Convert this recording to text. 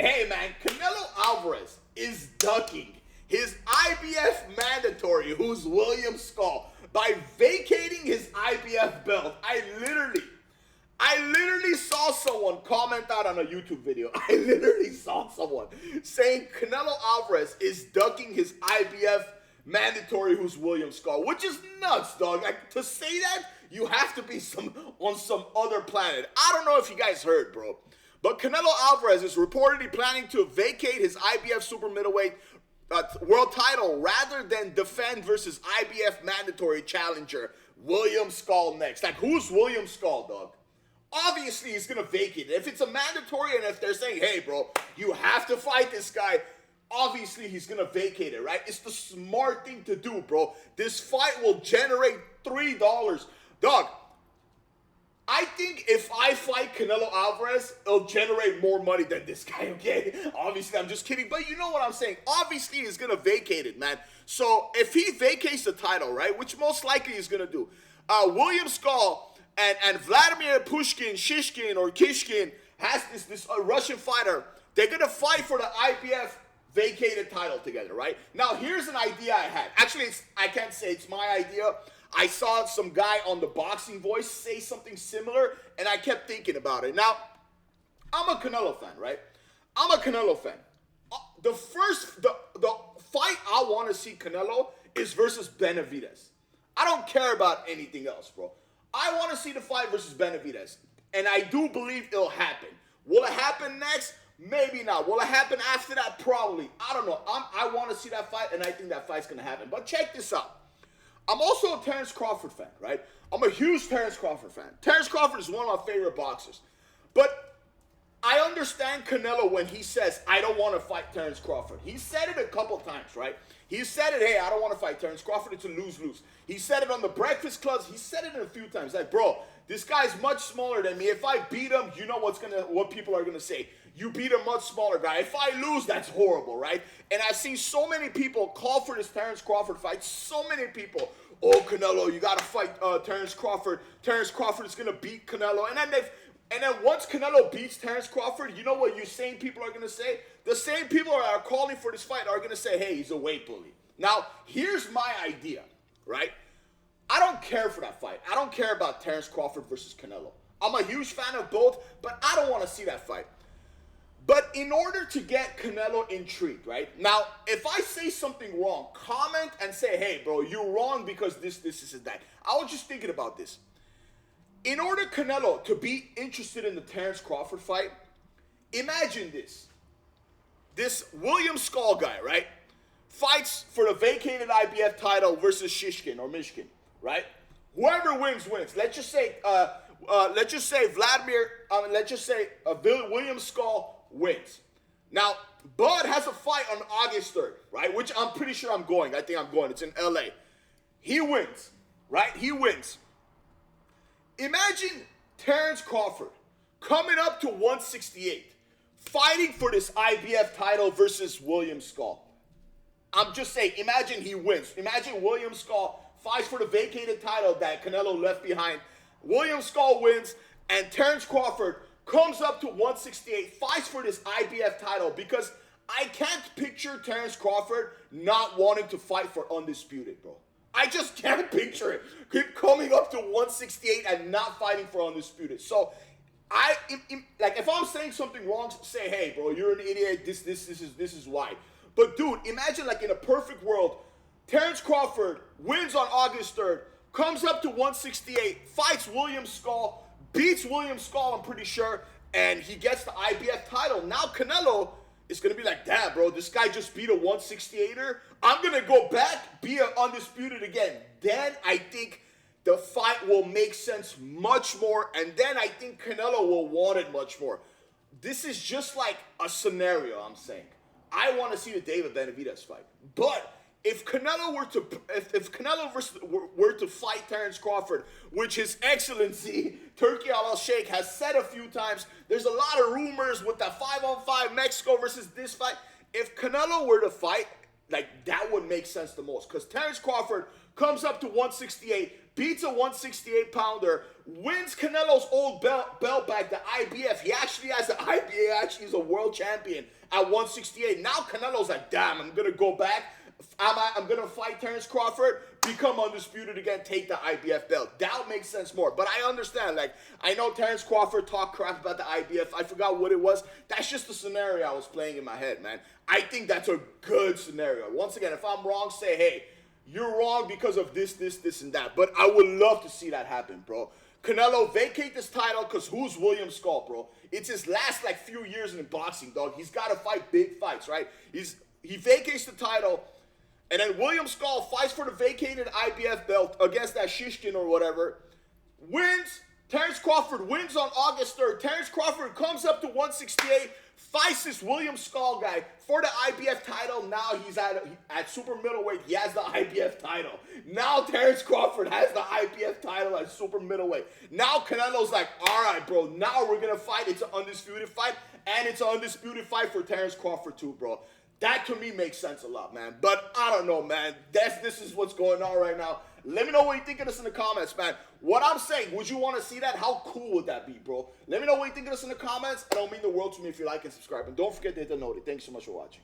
Hey man, Canelo Alvarez is ducking his IBF mandatory, who's William Skull, by vacating his IBF belt. I literally saw someone comment out on a YouTube video. I literally saw someone saying Canelo Alvarez is ducking his IBF mandatory, who's William Skull, which is nuts, dog. Like, to say that, you have to be on some other planet. I don't know if you guys heard, bro, but Canelo Alvarez is reportedly planning to vacate his IBF super middleweight world title rather than defend versus IBF mandatory challenger William Skull next. Like, who's William Skull, dog? Obviously, he's going to vacate it. If it's a mandatory and if they're saying, hey, bro, you have to fight this guy, obviously he's going to vacate it, right? It's the smart thing to do, bro. This fight will generate $3. Dog, I think if I fight Canelo Alvarez, it'll generate more money than this guy, okay? Obviously, I'm just kidding, but you know what I'm saying. Obviously, he's going to vacate it, man. So if he vacates the title, right, which most likely he's going to do, William Skull and Vladimir Shishkin or Kishkin has this Russian fighter. They're going to fight for the IBF vacated title together, right? Now, here's an idea I had. Actually, I can't say it's my idea. I saw some guy on the Boxing Voice say something similar, and I kept thinking about it. Now, I'm a Canelo fan, right? I'm a Canelo fan. The fight I want to see Canelo is versus Benavidez. I don't care about anything else, bro. I want to see the fight versus Benavidez, and I do believe it'll happen. Will it happen next? Maybe not. Will it happen after that? Probably. I don't know. I want to see that fight, and I think that fight's going to happen. But check this out. I'm also a Terence Crawford fan, right? I'm a huge Terence Crawford fan. Terence Crawford is one of my favorite boxers. But I understand Canelo when he says, I don't want to fight Terence Crawford. He said it a couple times, right? He said it, hey, I don't want to fight Terence Crawford. It's a lose-lose. He said it on the Breakfast Clubs. He said it a few times. Like, bro, this guy's much smaller than me. If I beat him, you know what people are going to say. You beat a much smaller guy. If I lose, that's horrible, right? And I've seen so many people call for this Terence Crawford fight. So many people. Oh, Canelo, you got to fight Terence Crawford. Terence Crawford is going to beat Canelo. And then once Canelo beats Terence Crawford, you know what you same people are going to say? The same people that are calling for this fight are going to say, hey, he's a weight bully. Now, here's my idea, right? I don't care for that fight. I don't care about Terence Crawford versus Canelo. I'm a huge fan of both, but I don't want to see that fight. But in order to get Canelo intrigued, right? Now, if I say something wrong, comment and say, hey, bro, you're wrong because this, and that. I was just thinking about this. In order Canelo to be interested in the Terence Crawford fight, imagine this. This William Skull guy, right, fights for the vacated IBF title versus Shishkin or Mishkin, right? Whoever wins, wins. Let's just say William Skull wins. Now, Bud has a fight on August 3rd, right? Which I'm pretty sure I'm going. I think I'm going. It's in LA. He wins, right? He wins. Imagine Terence Crawford coming up to 168, fighting for this IBF title versus William Skull. I'm just saying, imagine he wins. Imagine William Skull fights for the vacated title that Canelo left behind. William Skull wins, and Terence Crawford comes up to 168, fights for this IBF title, because I can't picture Terence Crawford not wanting to fight for Undisputed, bro. I just can't picture it. Him coming up to 168 and not fighting for Undisputed. So, if I'm saying something wrong, say, hey, bro, you're an idiot. This is why. But, dude, imagine, like, in a perfect world, Terence Crawford wins on August 3rd, comes up to 168, fights William Skull, beats William Skull, I'm pretty sure, and he gets the IBF title. Now Canelo is going to be like, damn, bro, this guy just beat a 168er. I'm going to go back, be an Undisputed again. Then I think the fight will make sense much more, and then I think Canelo will want it much more. This is just like a scenario, I'm saying. I want to see the David Benavidez fight. But if Canelo were to fight Terence Crawford, which His Excellency Turki Al-Sheikh has said a few times, there's a lot of rumors with that 5-on-5 Mexico versus this fight. If Canelo were to fight Like, that would make sense the most. Because Terence Crawford comes up to 168, beats a 168-pounder, wins Canelo's old belt back, the IBF. He actually has the IBF, actually is a world champion at 168. Now Canelo's like, damn, I'm going to go back. I'm going to fight Terence Crawford, become undisputed again, take the IBF belt. That would make sense more. But I understand, like, I know Terence Crawford talked crap about the IBF. I forgot what it was. That's just the scenario I was playing in my head, man. I think that's a good scenario. Once again, if I'm wrong, say, hey, you're wrong because of this, and that. But I would love to see that happen, bro. Canelo, vacate this title, because who's William Skull, bro? It's his last, like, few years in boxing, dog. He's got to fight big fights, right? He vacates the title, and then William Skull fights for the vacated IBF belt against that Shishkin or whatever. Wins. Terence Crawford wins on August 3rd. Terence Crawford comes up to 168, fights this William Skull guy for the IBF title. Now he's at super middleweight. He has the IBF title. Now Terence Crawford has the IBF title at super middleweight. Now Canelo's like, all right, bro, now we're going to fight. It's an undisputed fight, and it's an undisputed fight for Terence Crawford too, bro. That to me makes sense a lot, man. But I don't know, man. This is what's going on right now. Let me know what you think of this in the comments, man. What I'm saying, would you want to see that? How cool would that be, bro? Let me know what you think of this in the comments. I don't mean the world to me if you like and subscribe. And don't forget to hit the notification. Thanks so much for watching.